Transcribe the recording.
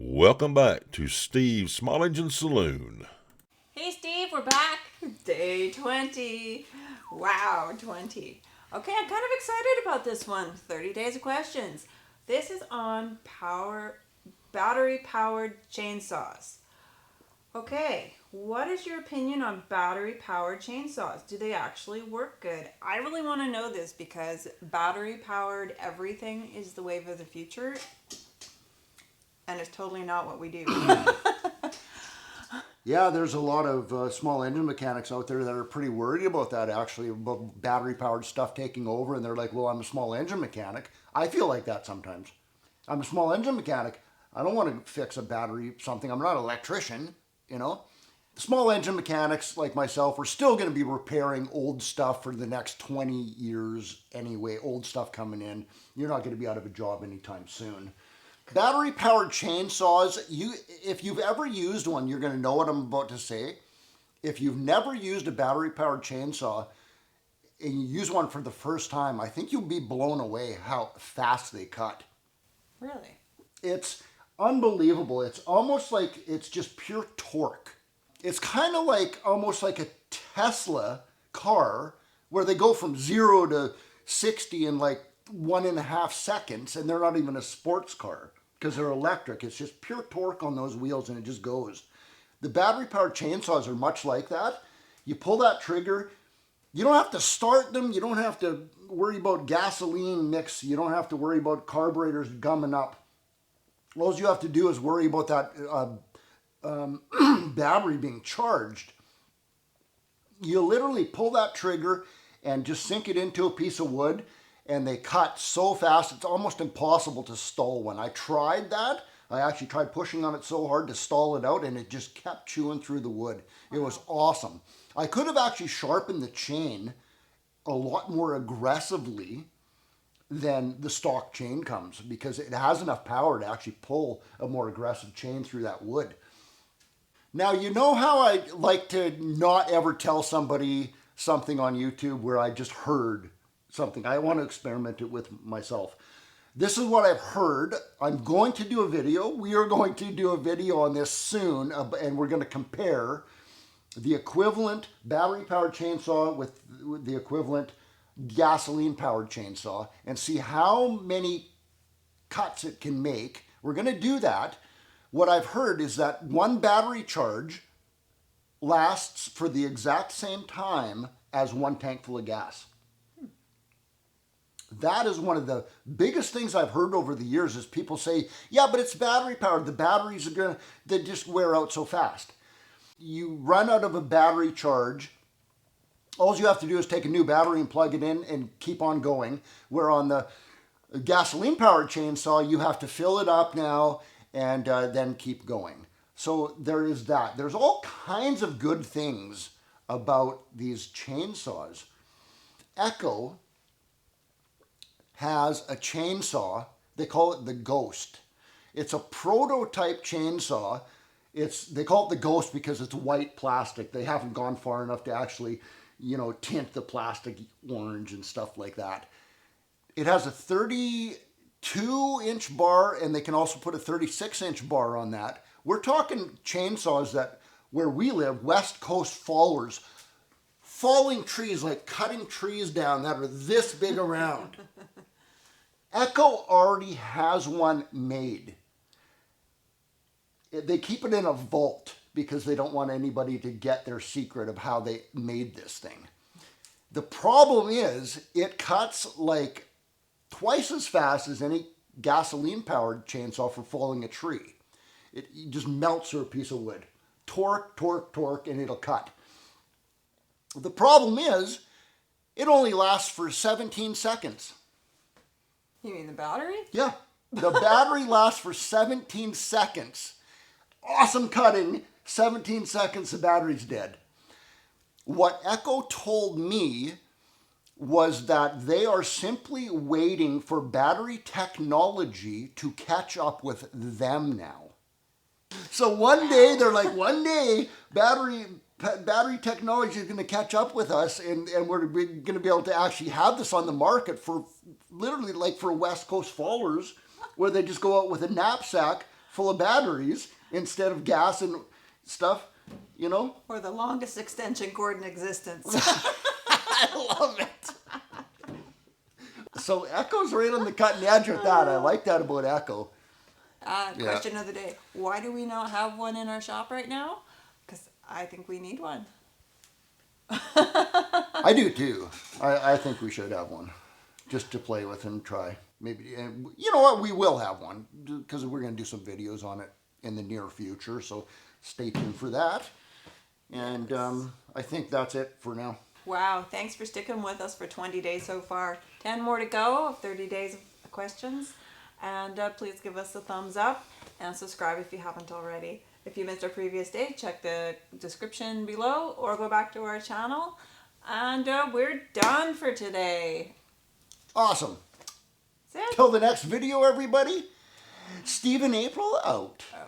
Welcome back to Steve's Small Engine Saloon. Hey Steve, we're back. Day 20. Wow, 20. Okay, I'm kind of excited about this one. 30 days of questions. This is on battery-powered chainsaws. Okay, what is your opinion on battery-powered chainsaws? Do they actually work good? I really want to know this because battery-powered everything is the wave of the future, and it's totally not what we do. Yeah, there's a lot of small engine mechanics out there that are pretty worried about that, actually, about battery-powered stuff taking over, and they're like, well, I'm a small engine mechanic. I feel like that sometimes. I'm a small engine mechanic. I don't want to fix a battery something. I'm not an electrician, you know. Small engine mechanics like myself are still going to be repairing old stuff for the next 20 years anyway, old stuff coming in. You're not going to be out of a job anytime soon. Battery-powered chainsaws, if you've ever used one, you're going to know what I'm about to say. If you've never used a battery-powered chainsaw and you use one for the first time, I think you'll be blown away how fast they cut. Really? It's unbelievable. It's almost like it's just pure torque. It's kind of like almost like a Tesla car where they go from 0 to 60 in like 1.5 seconds, and they're not even a sports car because they're electric. It's just pure torque on those wheels and it just goes. The battery powered chainsaws are much like that. You pull that trigger, you don't have to start them, you don't have to worry about gasoline mix, you don't have to worry about carburetors gumming up. All you have to do is worry about that battery being charged. You literally pull that trigger and just sink it into a piece of wood, and they cut so fast it's almost impossible to stall one. I tried that. I actually tried pushing on it so hard to stall it out, and it just kept chewing through the wood. It was awesome. I could have actually sharpened the chain a lot more aggressively than the stock chain comes because it has enough power to actually pull a more aggressive chain through that wood. Now, you know how I like to not ever tell somebody something on YouTube where I just heard something. I want to experiment it with myself. This is what I've heard. I'm going to do a video. We are going to do a video on this soon, and we're going to compare the equivalent battery-powered chainsaw with the equivalent gasoline-powered chainsaw and see how many cuts it can make. We're going to do that. What I've heard is that one battery charge lasts for the exact same time as one tank full of gas. That is one of the biggest things I've heard over the years is people say, yeah, but it's battery powered. The batteries they just wear out so fast. You run out of a battery charge. All you have to do is take a new battery and plug it in and keep on going. Where on the gasoline powered chainsaw, you have to fill it up now and then keep going. So there is that. There's all kinds of good things about these chainsaws. Echo has a chainsaw. They call it the Ghost. It's a prototype chainsaw. They call it the Ghost because it's white plastic. They haven't gone far enough to actually, tint the plastic orange and stuff like that. It has a 32-inch bar, and they can also put a 36-inch bar on that. We're talking chainsaws that, where we live, West Coast fallers, falling trees, like cutting trees down that are this big around. Echo already has one made. They keep it in a vault because they don't want anybody to get their secret of how they made this thing. The problem is it cuts like twice as fast as any gasoline-powered chainsaw for falling a tree. It just melts through a piece of wood. Torque, torque, torque, and it'll cut. The problem is it only lasts for 17 seconds. You mean the battery? Yeah, the battery lasts for 17 seconds. Awesome cutting, 17 seconds, the battery's dead. What Echo told me was that they are simply waiting for battery technology to catch up with them now. So one day, battery technology is going to catch up with us, and we're going to be able to actually have this on the market for literally like for West Coast fallers, where they just go out with a knapsack full of batteries instead of gas and stuff, you know? Or the longest extension cord in existence. I love it. So Echo's right on the cutting edge with that. I like that about Echo. Question of the day. Why do we not have one in our shop right now? Because I think we need one. I do too. I think we should have one just to play with and try. Maybe, and you know what? We will have one because we're going to do some videos on it in the near future. So stay tuned for that. And I think that's it for now. Wow. Thanks for sticking with us for 20 days so far. 10 more to go of 30 days of questions. And please give us a thumbs up and subscribe if you haven't already. If you missed our previous day, check the description below or go back to our channel. And we're done for today. Awesome. That's it. Till the next video, everybody. Steve and April out. Oh.